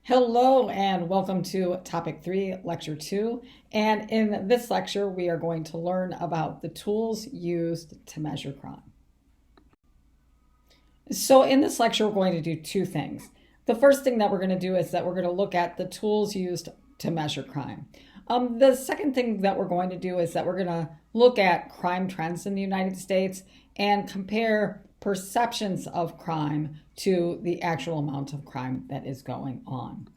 Hello and welcome to Topic 3, Lecture 2. And in this lecture, we are going to learn about the tools used to measure crime. So in this lecture, we're going to do two things. The first thing that we're going to do is that we're going to look at the tools used to measure crime. The second thing that we're going to do is that we're going to look at crime trends in the United States and compare perceptions of crime to the actual amount of crime that is going on.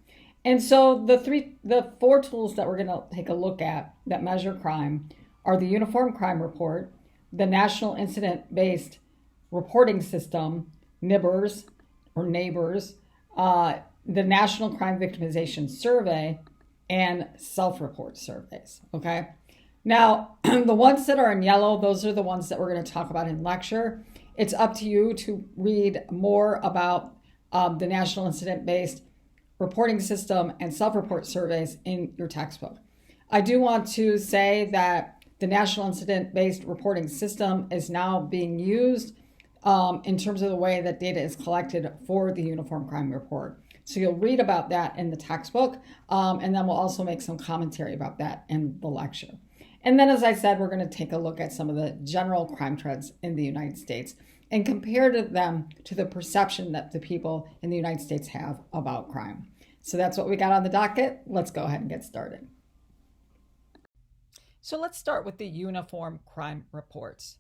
And so the four tools that we're going to take a look at that measure crime are the Uniform Crime Report, the National Incident-Based Reporting System, NIBRS or NABERS, the National Crime Victimization Survey, and self-report surveys, okay? Now, the ones that are in yellow, those are the ones that we're going to talk about in lecture. It's up to you to read more about the National Incident-Based Reporting System and self-report surveys in your textbook. I do want to say that the National Incident-Based Reporting System is now being used in terms of the way that data is collected for the Uniform Crime Report. So you'll read about that in the textbook, and then we'll also make some commentary about that in the lecture. And then, as I said, we're going to take a look at some of the general crime trends in the United States and compare them to the perception that the people in the United States have about crime. So that's what we got on the docket. Let's go ahead and get started. So let's start with the Uniform Crime Reports.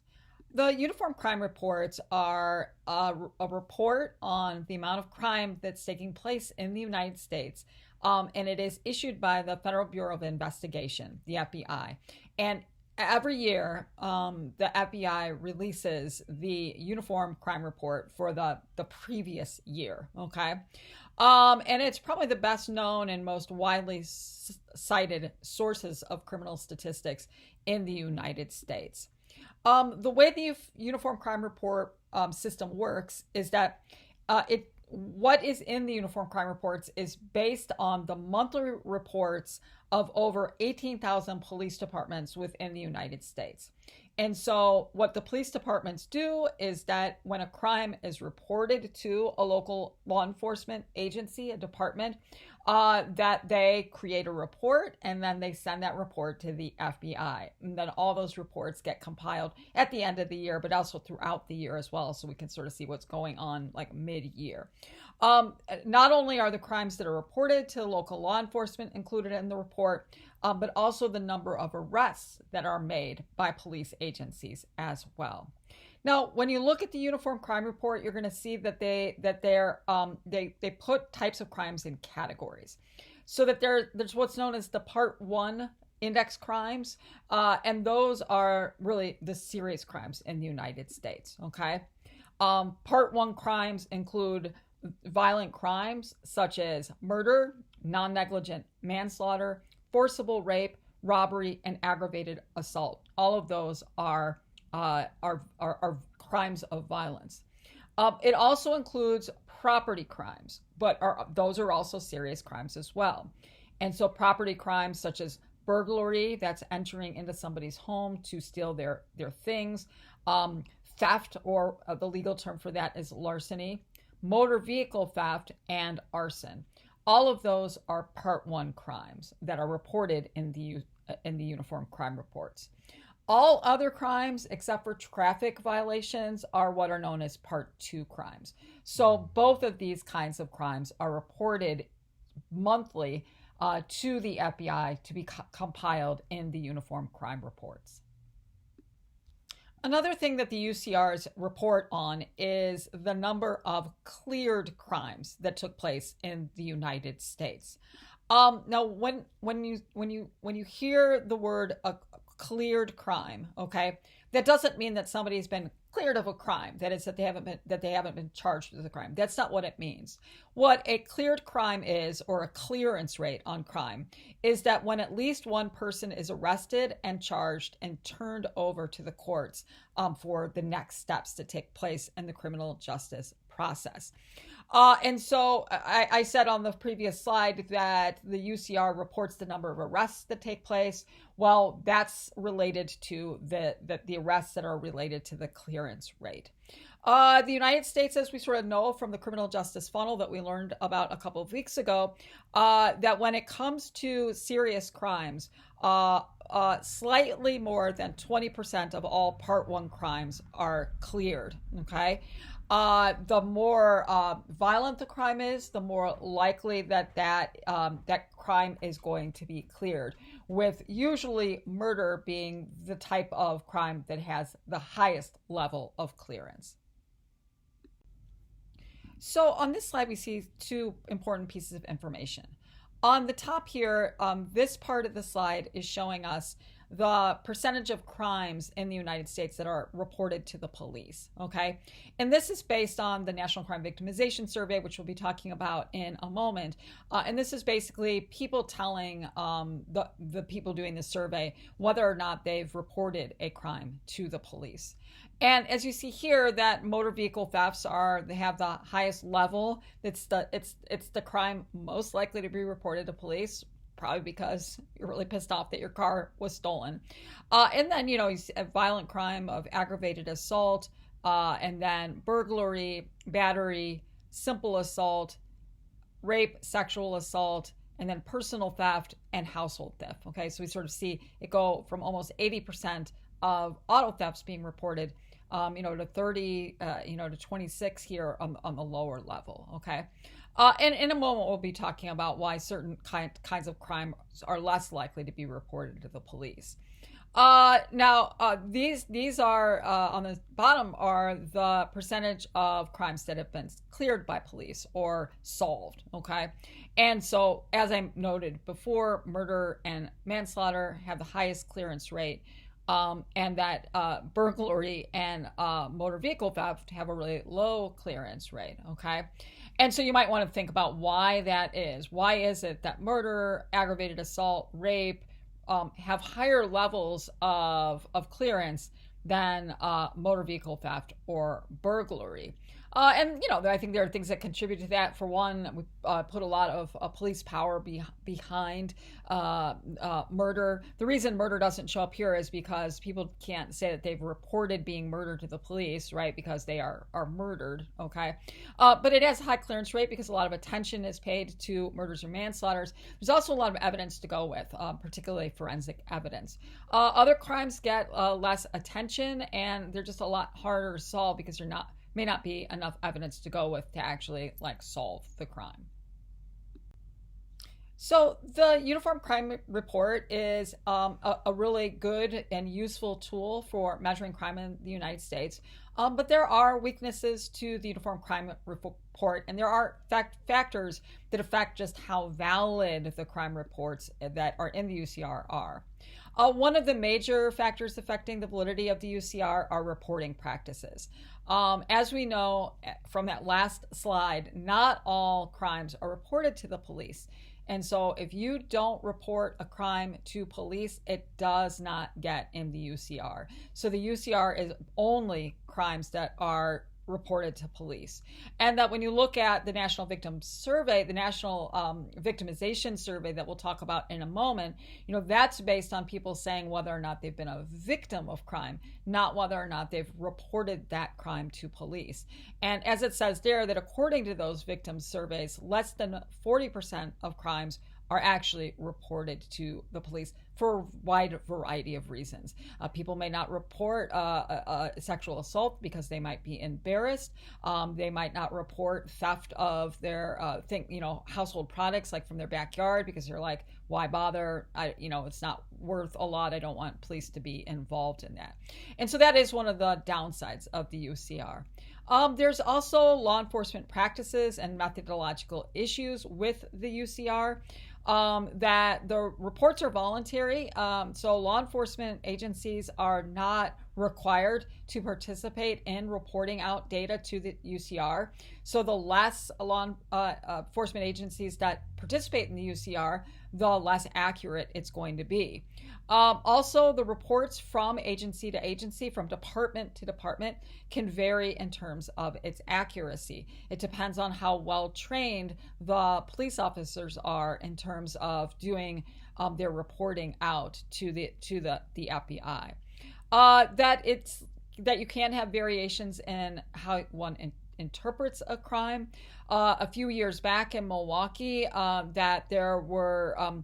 The Uniform Crime Reports are a report on the amount of crime that's taking place in the United States, and it is issued by the Federal Bureau of Investigation, the FBI. And every year, the FBI releases the Uniform Crime Report for the previous year, okay? And it's probably the best known and most widely cited sources of criminal statistics in the United States. The way the Uniform Crime Report system works is that what is in the Uniform Crime Reports is based on the monthly reports of over 18,000 police departments within the United States. And so what the police departments do is that when a crime is reported to a local law enforcement agency, a department, that they create a report and then they send that report to the FBI. And then all those reports get compiled at the end of the year, but also throughout the year as well, so we can sort of see what's going on like mid-year. Not only are the crimes that are reported to local law enforcement included in the report, but also the number of arrests that are made by police agencies as well. Now, when you look at the Uniform Crime Report, you're going to see that they put types of crimes in categories. So that there's what's known as the Part 1 index crimes, and those are really the serious crimes in the United States, okay? Part 1 crimes include violent crimes such as murder, non-negligent manslaughter, forcible rape, robbery, and aggravated assault. All of those are crimes of violence. It also includes property crimes, but those are also serious crimes as well. And so property crimes such as burglary, that's entering into somebody's home to steal their things, theft, or the legal term for that is larceny, motor vehicle theft, and arson. All of those are Part 1 crimes that are reported in the Uniform Crime Reports. All other crimes, except for traffic violations, are what are known as Part 2 crimes. So both of these kinds of crimes are reported monthly to the FBI to be compiled in the Uniform Crime Reports. Another thing that the UCRs report on is the number of cleared crimes that took place in the United States. Now, when you hear the word a cleared crime, okay, that doesn't mean that somebody's been cleared of a crime. That is, that they haven't been charged with a crime. That's not what it means. What a cleared crime is, or a clearance rate on crime, is that when at least one person is arrested and charged and turned over to the courts for the next steps to take place in the criminal justice process. And so I said on the previous slide that the UCR reports the number of arrests that take place. Well, that's related to the arrests that are related to the clearance rate. The United States, as we sort of know from the criminal justice funnel that we learned about a couple of weeks ago, that when it comes to serious crimes, slightly more than 20% of all Part 1 crimes are cleared. Okay. The more violent the crime is, the more likely that crime is going to be cleared, with usually murder being the type of crime that has the highest level of clearance. So on this slide, we see two important pieces of information. On the top here, this part of the slide is showing us the percentage of crimes in the United States that are reported to the police, okay? And this is based on the National Crime Victimization Survey, which we'll be talking about in a moment. And this is basically people telling the people doing the survey whether or not they've reported a crime to the police. And as you see here, that motor vehicle thefts they have the highest level. It's the crime most likely to be reported to police, probably because you're really pissed off that your car was stolen. And then, you see a violent crime of aggravated assault, and then burglary, battery, simple assault, rape, sexual assault, and then personal theft and household theft. Okay, so we sort of see it go from almost 80% of auto thefts being reported, to 30, to 26 here on the lower level. Okay. And in a moment, we'll be talking about why certain kinds of crime are less likely to be reported to the police. These are on the bottom are the percentage of crimes that have been cleared by police or solved. Okay. And so, as I noted before, murder and manslaughter have the highest clearance rate. And that burglary and motor vehicle theft have a really low clearance rate, okay? And so you might want to think about why that is. Why is it that murder, aggravated assault, rape have higher levels of clearance than motor vehicle theft or burglary? And I think there are things that contribute to that. For one, we put a lot of police power behind murder. The reason murder doesn't show up here is because people can't say that they've reported being murdered to the police, right? Because they are murdered, okay? But it has a high clearance rate because a lot of attention is paid to murders or manslaughters. There's also a lot of evidence to go with, particularly forensic evidence. Other crimes get less attention, and they're just a lot harder to solve because may not be enough evidence to go with to actually solve the crime. So the Uniform Crime Report is a really good and useful tool for measuring crime in the United States. But there are weaknesses to the Uniform Crime Report, and there are factors that affect just how valid the crime reports that are in the UCR are. One of the major factors affecting the validity of the UCR are reporting practices. As we know from that last slide, not all crimes are reported to the police. And so if you don't report a crime to police, it does not get in the UCR. So the UCR is only crimes that are reported to police. And that when you look at the National Victim Survey, the National Victimization Survey that we'll talk about in a moment, that's based on people saying whether or not they've been a victim of crime, not whether or not they've reported that crime to police. And as it says there, that according to those victim surveys, less than 40% of crimes are actually reported to the police for a wide variety of reasons. People may not report a sexual assault because they might be embarrassed. They might not report theft of their household products, like from their backyard, because they're like, why bother? It's not worth a lot. I don't want police to be involved in that. And so that is one of the downsides of the UCR. There's also law enforcement practices and methodological issues with the UCR. That the reports are voluntary, so law enforcement agencies are not required to participate in reporting out data to the UCR. So the less law enforcement agencies that participate in the UCR, the less accurate it's going to be. Also, the reports from agency to agency, from department to department, can vary in terms of its accuracy. It depends on how well trained the police officers are in terms of doing their reporting out to the FBI. That it's that you can have variations in how one interprets a crime. A few years back in Milwaukee, that there were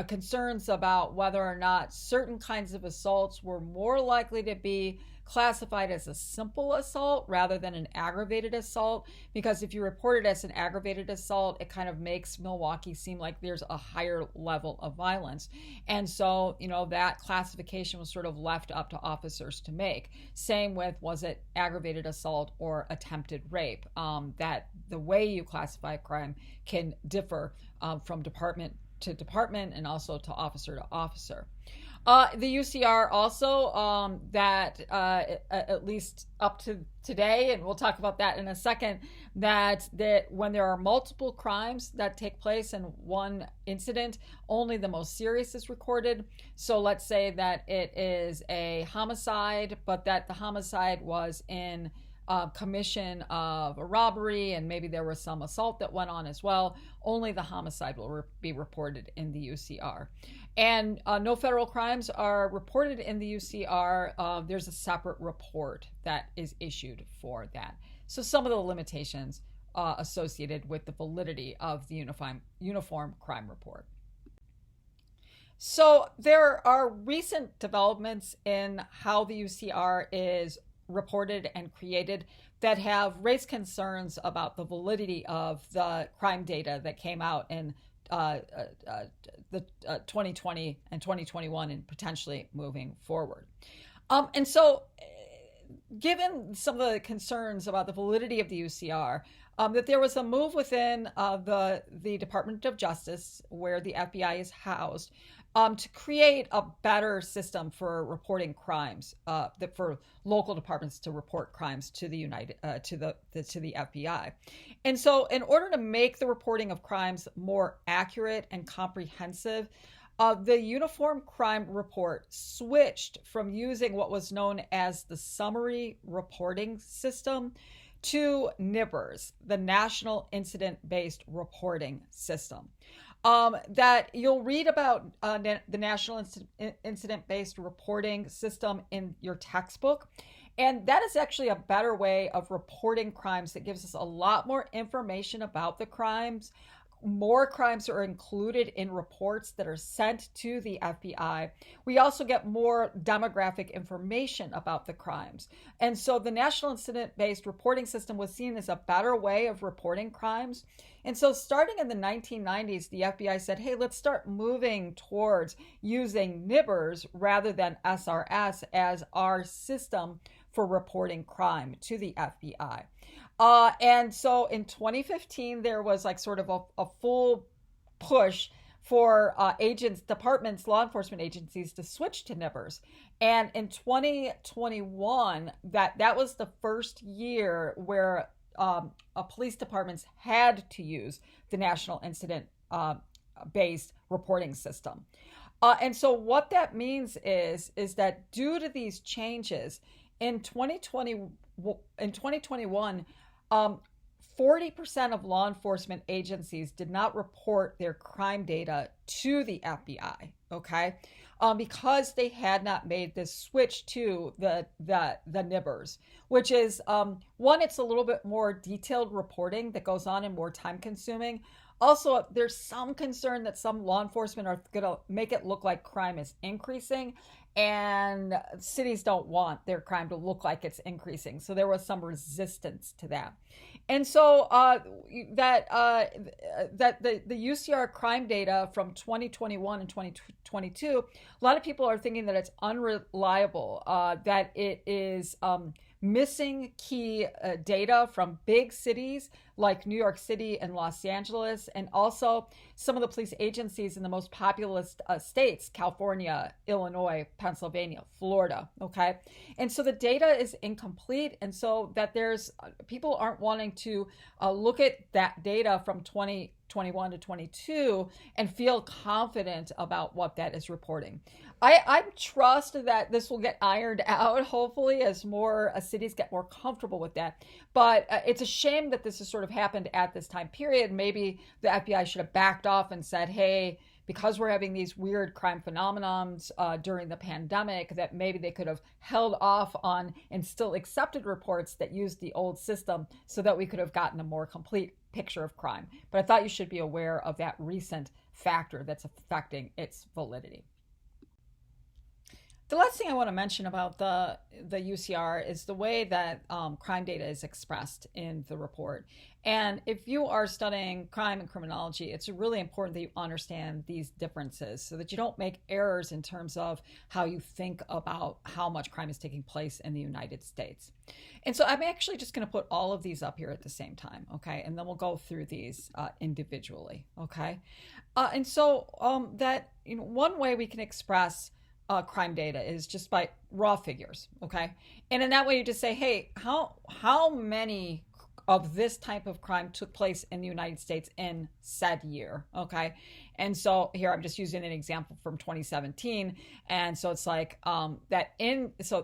concerns about whether or not certain kinds of assaults were more likely to be classified as a simple assault rather than an aggravated assault, because if you report it as an aggravated assault, it kind of makes Milwaukee seem like there's a higher level of violence. And so, that classification was sort of left up to officers to make. Same with, was it aggravated assault or attempted rape? That the way you classify a crime can differ from department to department and also to officer. The UCR also, that at least up to today, and we'll talk about that in a second, that when there are multiple crimes that take place in one incident, only the most serious is recorded. So let's say that it is a homicide, but that the homicide was in commission of a robbery, and maybe there was some assault that went on as well. Only the homicide will be reported in the UCR. And no federal crimes are reported in the UCR. There's a separate report that is issued for that. So some of the limitations associated with the validity of the Uniform Crime Report. So there are recent developments in how the UCR is reported and created that have raised concerns about the validity of the crime data that came out in the 2020 and 2021 and potentially moving forward. And so given some of the concerns about the validity of the UCR, that there was a move within the Department of Justice, where the FBI is housed, to create a better system for reporting crimes, for local departments to report crimes to the FBI. And so, in order to make the reporting of crimes more accurate and comprehensive, the Uniform Crime Report switched from using what was known as the Summary Reporting System to NIBRS, the National Incident-Based Reporting System. That you'll read about the National Incident-Based Reporting System in your textbook. And that is actually a better way of reporting crimes that gives us a lot more information about the crimes. More crimes are included in reports that are sent to the FBI. We also get more demographic information about the crimes. And so the National Incident-Based Reporting System was seen as a better way of reporting crimes. And so starting in the 1990s, the FBI said, hey, let's start moving towards using NIBRS rather than SRS as our system for reporting crime to the FBI. And so in 2015, there was like sort of a full push for departments, law enforcement agencies to switch to NIBRS. And in 2021, that was the first year where police departments had to use the National Incident-Based Reporting System. And so what that means is that due to these changes, in 2021, 40% of law enforcement agencies did not report their crime data to the FBI, okay? Because they had not made this switch to the NIBRS, which is, one, it's a little bit more detailed reporting that goes on and more time consuming. Also, there's some concern that some law enforcement are going to make it look like crime is increasing, and cities don't want their crime to look like it's increasing. So there was some resistance to that. And so that the UCR crime data from 2021 and 2022, a lot of people are thinking that it's unreliable, that it is missing key data from big cities like New York City and Los Angeles, and also some of the police agencies in the most populous states, California, Illinois, Pennsylvania, Florida, okay? And so the data is incomplete, and so that people aren't wanting to look at that data from 2021 to 22 and feel confident about what that is reporting. I trust that this will get ironed out, hopefully, as more cities get more comfortable with that. But it's a shame that this has sort of happened at this time period. Maybe the FBI should have backed off and said, hey, because we're having these weird crime phenomenons during the pandemic, that maybe they could have held off on and still accepted reports that used the old system so that we could have gotten a more complete picture of crime. But I thought you should be aware of that recent factor that's affecting its validity. The last thing I want to mention about the UCR is the way that crime data is expressed in the report. And if you are studying crime and criminology, it's really important that you understand these differences so that you don't make errors in terms of how you think about how much crime is taking place in the United States. And so I'm actually just going to put all of these up here at the same time, okay? And then we'll go through these individually, okay? And so that, one way we can express crime data is just by raw figures, okay? And in that way, you just say, hey, how many of this type of crime took place in the United States in said year, okay? And so here I'm just using an example from 2017. And so it's like so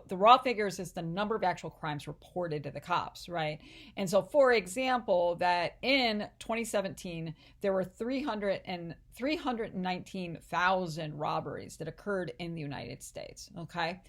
the raw figures is the number of actual crimes reported to the cops, right? And so, for example, that in 2017, there were 319,000 robberies that occurred in the United States, okay?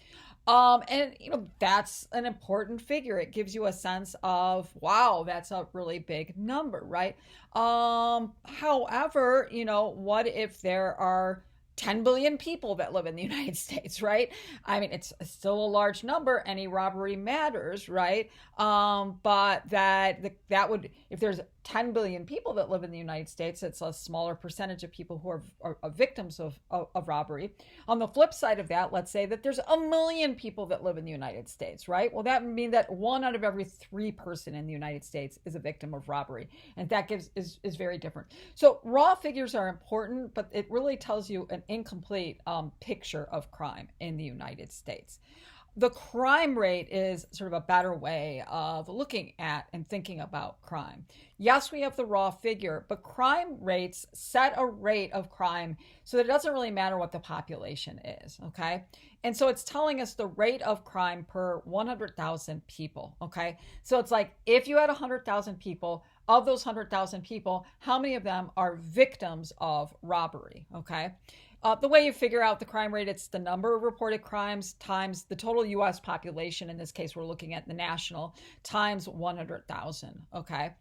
And that's an important figure. It gives you a sense of, wow, that's a really big number, right? However, what if there are 10 billion people that live in the United States, right? I mean, it's still a large number. Any robbery matters, right? But that would, if there's 10 billion people that live in the United States, it's a smaller percentage of people who are victims of robbery. On the flip side of that, let's say that there's 1 million people that live in the United States, right? Well, that would mean that 1 out of every 3 person in the United States is a victim of robbery. And that is very different. So raw figures are important, but it really tells you an incomplete picture of crime in the United States. The crime rate is sort of a better way of looking at and thinking about crime. Yes, we have the raw figure, but crime rates set a rate of crime so that it doesn't really matter what the population is, okay? And so it's telling us the rate of crime per 100,000 people, okay? So it's like, if you had 100,000 people, of those 100,000 people, how many of them are victims of robbery, okay? The way you figure out the crime rate, it's the number of reported crimes times the total U.S. population. In this case, we're looking at the national, times 100,000, okay?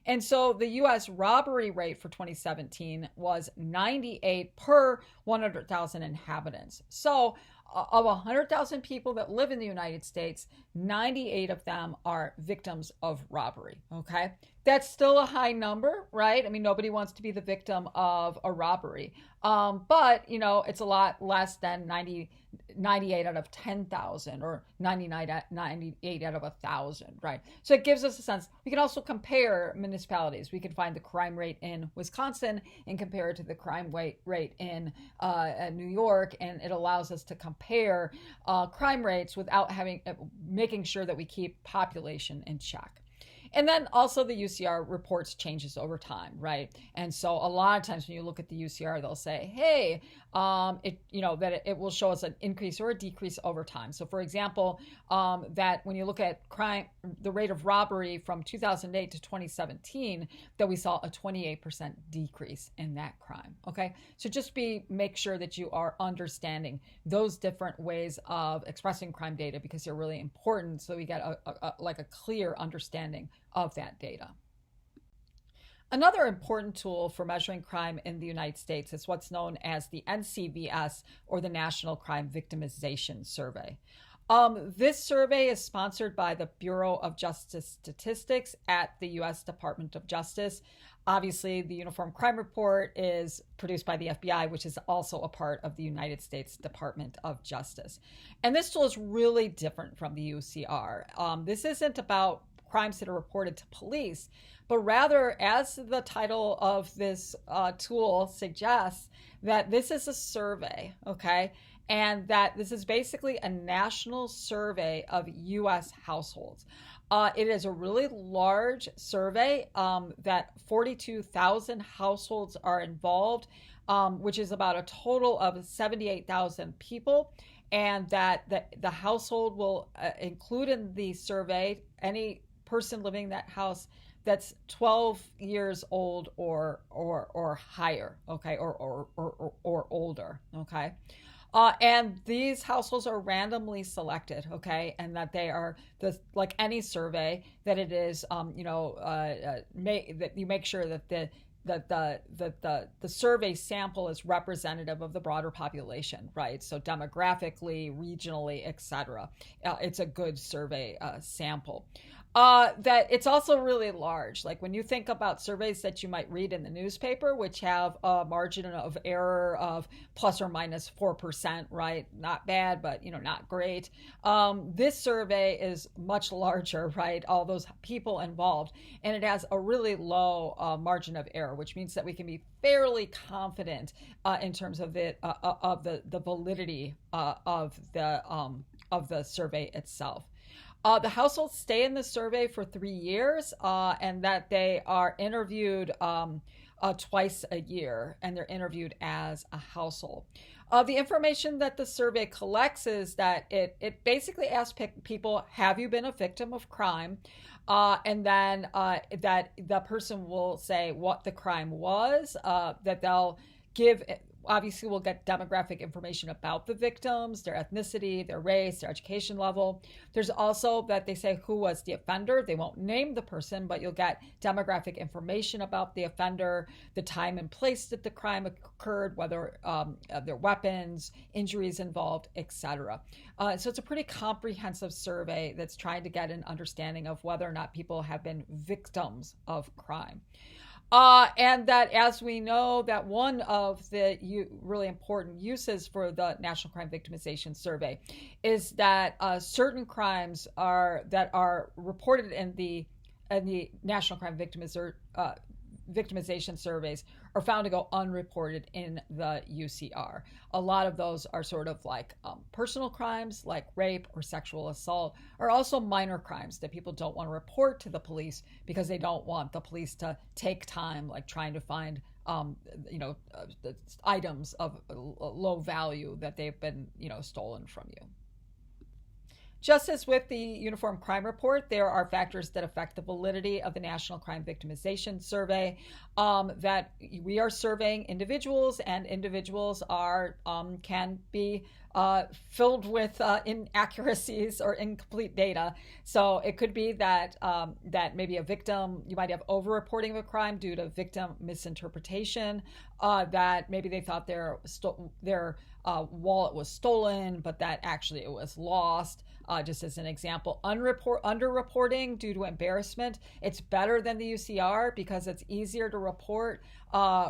And so the U.S. robbery rate for 2017 was 98 per 100,000 inhabitants. So of 100,000 people that live in the United States, 98 of them are victims of robbery, okay? That's still a high number, right? I mean, nobody wants to be the victim of a robbery. But, it's a lot less than 98 out of 10,000 or 98 out of 1,000, right? So it gives us a sense. We can also compare municipalities. We can find the crime rate in Wisconsin and compare it to the crime rate in New York, and it allows us to compare crime rates without making sure that we keep population in check. And then also the UCR reports changes over time, right? And so a lot of times when you look at the UCR, they'll say, hey, it will show us an increase or a decrease over time. So for example, that when you look at crime, the rate of robbery from 2008 to 2017, that we saw a 28% decrease in that crime, okay? So just make sure that you are understanding those different ways of expressing crime data, because they're really important, so we get a clear understanding of that data. Another important tool for measuring crime in the United States is what's known as the NCBS, or the National Crime Victimization Survey. This survey is sponsored by the Bureau of Justice Statistics at the U.S. Department of Justice. Obviously, the Uniform Crime Report is produced by the FBI, which is also a part of the United States Department of Justice. And this tool is really different from the UCR. This isn't about crimes that are reported to police, but rather, as the title of this tool suggests, that this is a survey, okay? And that this is basically a national survey of U.S. households. It is a really large survey that 42,000 households are involved, which is about a total of 78,000 people. And that the household will include in the survey any person living in that house that's 12 years old or higher, okay, or older, okay. And these households are randomly selected, okay, and that they are like any survey that it is, that you make sure that the survey sample is representative of the broader population, right? So demographically, regionally, etc. It's a good survey sample. That it's also really large. Like when you think about surveys that you might read in the newspaper, which have a margin of error of plus or minus 4%, right? Not bad, but not great. This survey is much larger, right? All those people involved, and it has a really low margin of error, which means that we can be fairly confident in terms of the validity of the survey itself. The households stay in the survey for 3 years, and that they are interviewed twice a year, and they're interviewed as a household. The information that the survey collects is that it basically asks people, have you been a victim of crime? And then that the person will say what the crime was, that they'll give. Obviously, we'll get demographic information about the victims, their ethnicity, their race, their education level. There's also that they say who was the offender. They won't name the person, but you'll get demographic information about the offender, the time and place that the crime occurred, whether their weapons, injuries involved, etc. So it's a pretty comprehensive survey that's trying to get an understanding of whether or not people have been victims of crime. And that, as we know, that one of the really important uses for the National Crime Victimization Survey is that certain crimes that are reported in the National Crime Victimization surveys are found to go unreported in the UCR. A lot of those are sort of like personal crimes like rape or sexual assault, or also minor crimes that people don't want to report to the police because they don't want the police to take time, like trying to find items of low value that they've been stolen from you. Just as with the Uniform Crime Report, there are factors that affect the validity of the National Crime Victimization Survey. That we are surveying individuals, and individuals can be filled with inaccuracies or incomplete data. So it could be that maybe a victim, you might have over-reporting of a crime due to victim misinterpretation. That maybe they thought their wallet was stolen, but that actually it was lost. Just as an example, underreporting due to embarrassment. It's better than the UCR because it's easier to report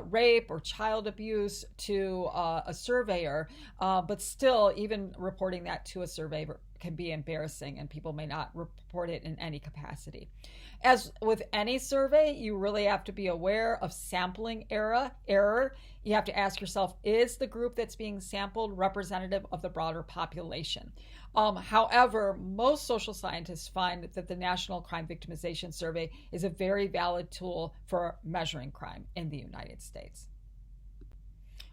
rape or child abuse to a surveyor, but still, even reporting that to a surveyor can be embarrassing, and people may not report it in any capacity. As with any survey, you really have to be aware of sampling error. You have to ask yourself, is the group that's being sampled representative of the broader population? However, most social scientists find that the National Crime Victimization Survey is a very valid tool for measuring crime in the United States.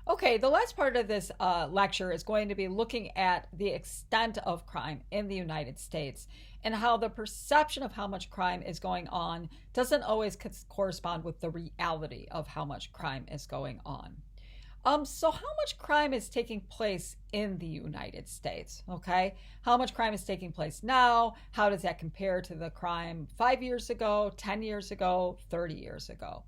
Okay, the last part of this lecture is going to be looking at the extent of crime in the United States and how the perception of how much crime is going on doesn't always correspond with the reality of how much crime is going on. So how much crime is taking place in the United States, okay? How much crime is taking place now? How does that compare to the crime 5 years ago, 10 years ago, 30 years ago?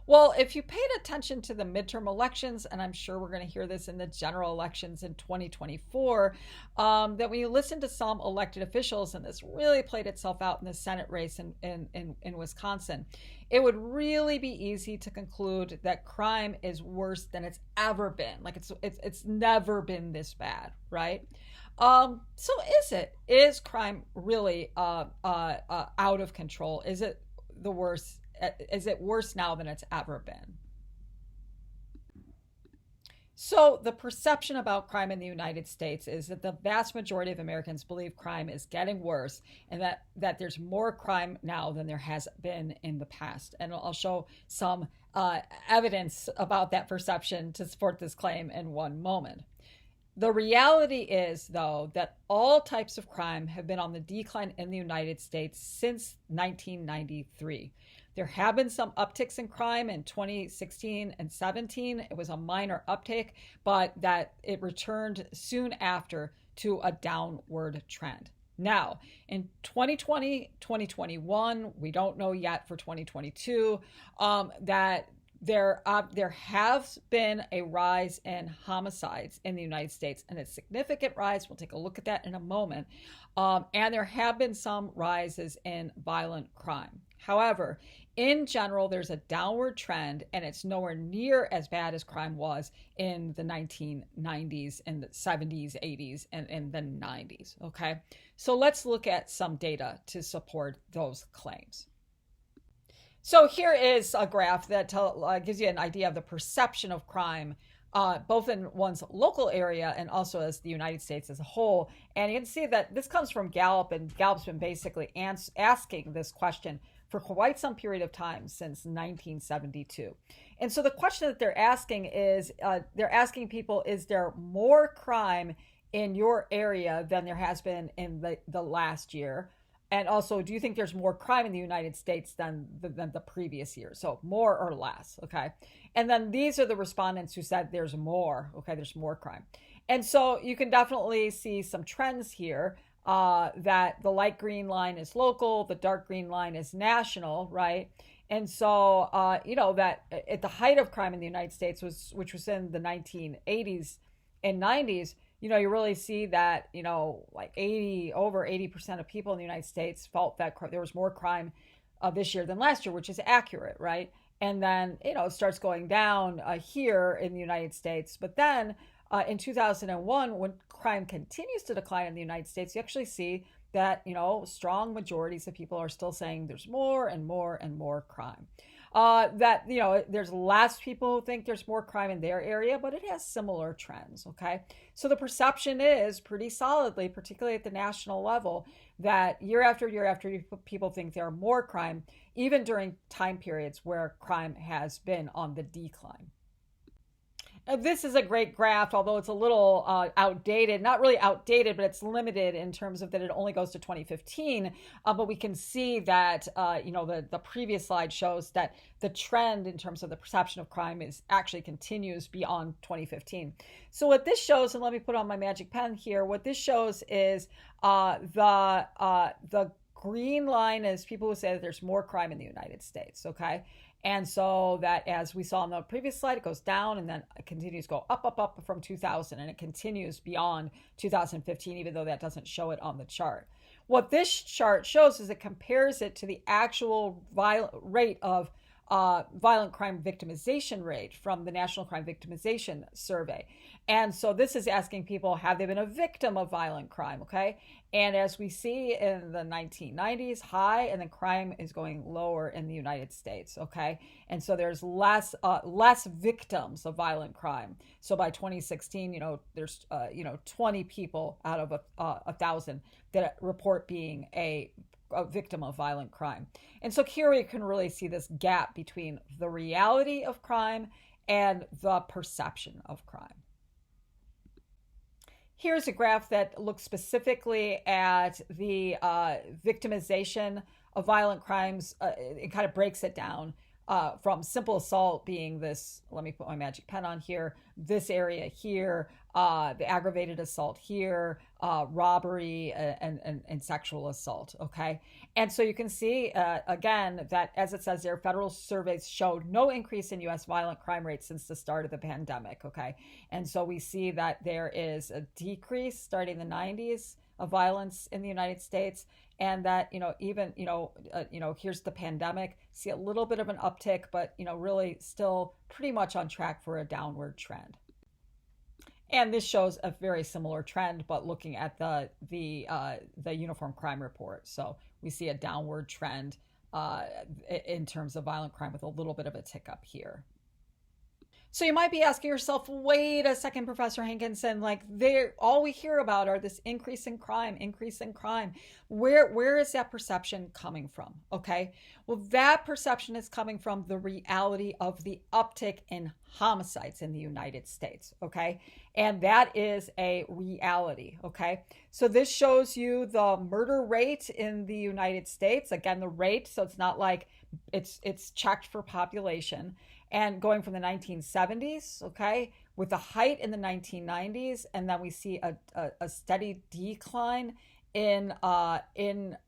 Well, if you paid attention to the midterm elections, and I'm sure we're going to hear this in the general elections in 2024, that when you listen to some elected officials, and this really played itself out in the Senate race in Wisconsin, it would really be easy to conclude that crime is worse than it's ever been. Like it's never been this bad, right? So is crime really out of control? Is it the worst? Is it worse now than it's ever been? So the perception about crime in the United States is that the vast majority of Americans believe crime is getting worse, and that there's more crime now than there has been in the past. And I'll show some evidence about that perception to support this claim in one moment. The reality is, though, that all types of crime have been on the decline in the United States since 1993. There have been some upticks in crime in 2016 and 17. It was a minor uptick, but that it returned soon after to a downward trend. Now, in 2020, 2021, we don't know yet for 2022, that there has been a rise in homicides in the United States, and a significant rise. We'll take a look at that in a moment. And there have been some rises in violent crime. However, in general, there's a downward trend, and it's nowhere near as bad as crime was in the 1990s and the 70s, 80s, and the 90s. Okay, so let's look at some data to support those claims. So here is a graph that gives you an idea of the perception of crime, both in one's local area and also as the United States as a whole. And you can see that this comes from Gallup, and Gallup's been basically asking this question for quite some period of time, since 1972. And so the question that they're asking is, they're asking people, is there more crime in your area than there has been in the last year? And also, do you think there's more crime in the United States than the previous year? So more or less, okay? And then these are the respondents who said there's more, okay? There's more crime. And so you can definitely see some trends here, that the light green line is local, the dark green line is national, right? And so, that at the height of crime in the United States, which was in the 1980s and 90s, you really see that, like over 80% of people in the United States felt that there was more crime this year than last year, which is accurate, right? And then, it starts going down here in the United States. But then in 2001, when crime continues to decline in the United States, you actually see that, strong majorities of people are still saying there's more and more and more crime. There's less people who think there's more crime in their area, but it has similar trends, okay? So the perception is pretty solidly, particularly at the national level, that year after year after year, people think there are more crime, even during time periods where crime has been on the decline. This is a great graph, although it's a little outdated. Not really outdated, but it's limited in terms of that it only goes to 2015. But we can see that, the previous slide shows that the trend in terms of the perception of crime actually continues beyond 2015. So what this shows, and let me put on my magic pen here, what this shows is the green line is people who say that there's more crime in the United States, okay? And so that, as we saw in the previous slide, it goes down and then it continues to go up from 2000, and it continues beyond 2015, even though that doesn't show it on the chart. What this chart shows is it compares it to the actual rate of violent crime victimization rate from the National Crime Victimization Survey. And so this is asking people, have they been a victim of violent crime, okay? And as we see in the 1990s, high, and then crime is going lower in the United States, okay? And so there's less victims of violent crime. So by 2016, there's 20 people out of 1,000 that report being a victim of violent crime. And so here we can really see this gap between the reality of crime and the perception of crime. Here's a graph that looks specifically at the victimization of violent crimes. It kind of breaks it down from simple assault being this, let me put my magic pen on here, this area here, the aggravated assault here, robbery and sexual assault, okay? And so you can see, again, that as it says there, federal surveys showed no increase in U.S. violent crime rates since the start of the pandemic, okay? And so we see that there is a decrease starting in the 90s of violence in the United States, and that, here's the pandemic, see a little bit of an uptick, but, really still pretty much on track for a downward trend. And this shows a very similar trend, but looking at the Uniform Crime Report. So we see a downward trend in terms of violent crime with a little bit of a tick up here. So you might be asking yourself, wait a second, Professor Hankinson, like all we hear about are this increase in crime, increase in crime. Where is that perception coming from? Okay. Well, that perception is coming from the reality of the uptick in homicides in the United States. Okay. And that is a reality. Okay. So this shows you the murder rate in the United States. Again, the rate. So it's not like it's checked for population, and going from the 1970s, okay, with the height in the 1990s, and then we see a steady decline in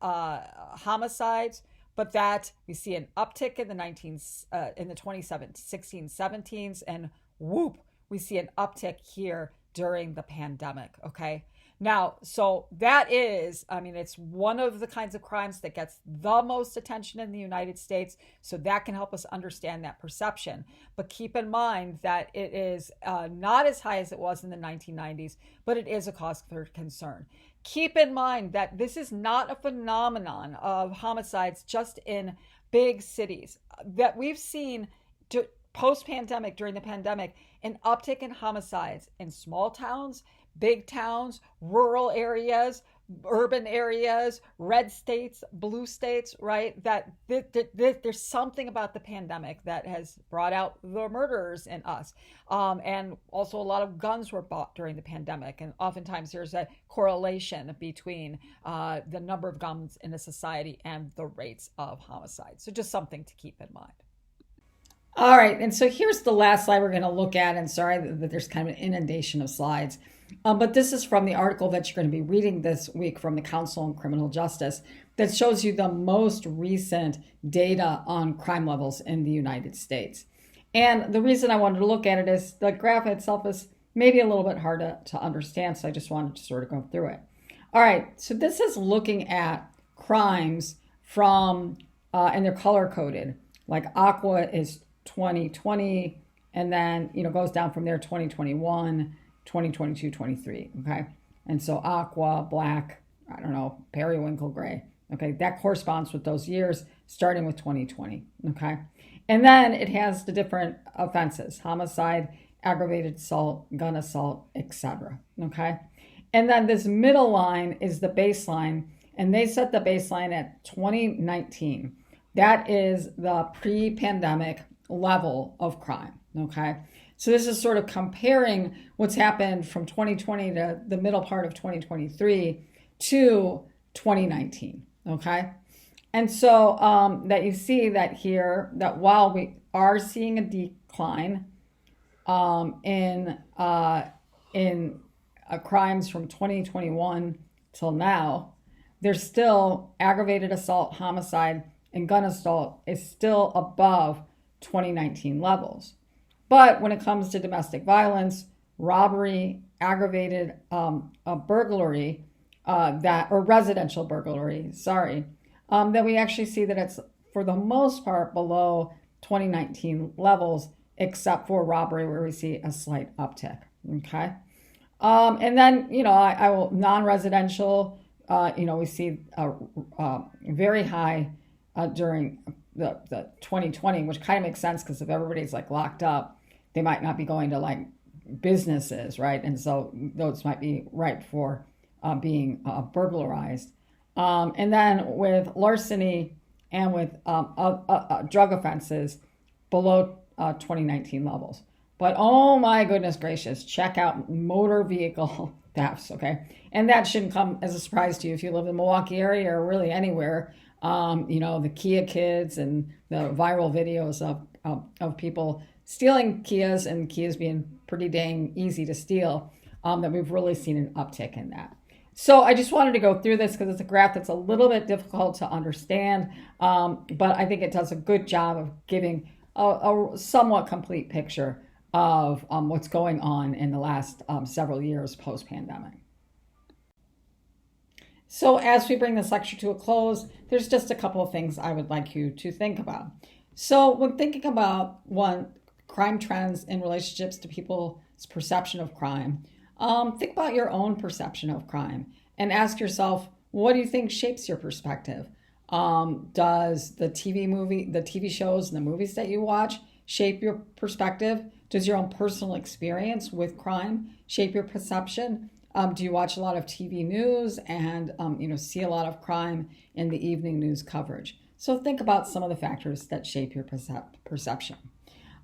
homicides, but that we see an uptick in the 2016 17s, and whoop, we see an uptick here during the pandemic. Okay. Now, so that is, I mean, it's one of the kinds of crimes that gets the most attention in the United States. So that can help us understand that perception. But keep in mind that it is not as high as it was in the 1990s, but it is a cause for concern. Keep in mind that this is not a phenomenon of homicides just in big cities. That we've seen post-pandemic, during the pandemic, an uptick in homicides in small towns, big towns, rural areas, urban areas, red states, blue states, right? That there's something about the pandemic that has brought out the murderers in us. And also a lot of guns were bought during the pandemic. And oftentimes there's a correlation between the number of guns in a society and the rates of homicide. So just something to keep in mind. All right, and so here's the last slide we're going to look at, and sorry that there's kind of an inundation of slides, but this is from the article that you're going to be reading this week from the Council on Criminal Justice that shows you the most recent data on crime levels in the United States. And the reason I wanted to look at it is the graph itself is maybe a little bit hard to understand, so I just wanted to sort of go through it. All right, so this is looking at crimes from, and they're color-coded, like aqua is 2020, and then, goes down from there, 2021, 2022, 23, okay? And so aqua, black, I don't know, periwinkle gray, okay? That corresponds with those years, starting with 2020, okay? And then it has the different offenses: homicide, aggravated assault, gun assault, etc., okay? And then this middle line is the baseline, and they set the baseline at 2019. That is the pre-pandemic level of crime, okay? So this is sort of comparing what's happened from 2020 to the middle part of 2023 to 2019, okay? And so that you see that here, that while we are seeing a decline in crimes from 2021 till now, there's still aggravated assault, homicide, and gun assault is still above 2019 levels. But when it comes to domestic violence, robbery, aggravated burglary, or residential burglary, that we actually see that it's for the most part below 2019 levels, except for robbery, where we see a slight uptick. Okay. And then, I will non-residential, we see very high during the 2020, which kind of makes sense because if everybody's like locked up, they might not be going to like businesses, right? And so those might be ripe for being burglarized. And then with larceny and with drug offenses below 2019 levels. But oh my goodness gracious, check out motor vehicle thefts, okay? And that shouldn't come as a surprise to you if you live in the Milwaukee area or really anywhere. The Kia kids and the viral videos of people stealing Kias, and Kias being pretty dang easy to steal, that we've really seen an uptick in that. So I just wanted to go through this because it's a graph that's a little bit difficult to understand, but I think it does a good job of giving a somewhat complete picture of what's going on in the last several years post-pandemic. So as we bring this lecture to a close, there's just a couple of things I would like you to think about. So when thinking about crime trends in relationships to people's perception of crime, think about your own perception of crime and ask yourself, what do you think shapes your perspective? Does the TV shows and the movies that you watch shape your perspective? Does your own personal experience with crime shape your perception? Do you watch a lot of TV news and see a lot of crime in the evening news coverage? So think about some of the factors that shape your perception.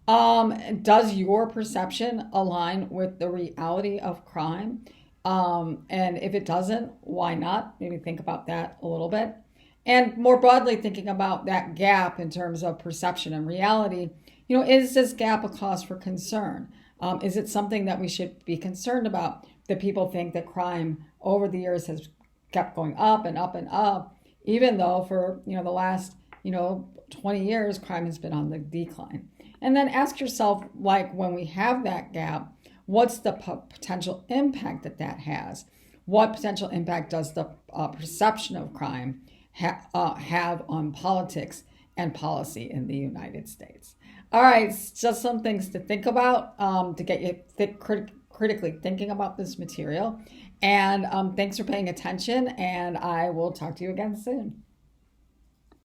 Does your perception align with the reality of crime? And if it doesn't, why not? Maybe think about that a little bit. And more broadly, thinking about that gap in terms of perception and reality, is this gap a cause for concern? Is it something that we should be concerned about? That people think that crime over the years has kept going up and up and up, even though for the last 20 years crime has been on the decline. And then ask yourself, like, when we have that gap, what's the potential impact that has? What potential impact does the perception of crime have on politics and policy in the United States? All right, just some things to think about to get you critically thinking about this material. And thanks for paying attention, and I will talk to you again soon.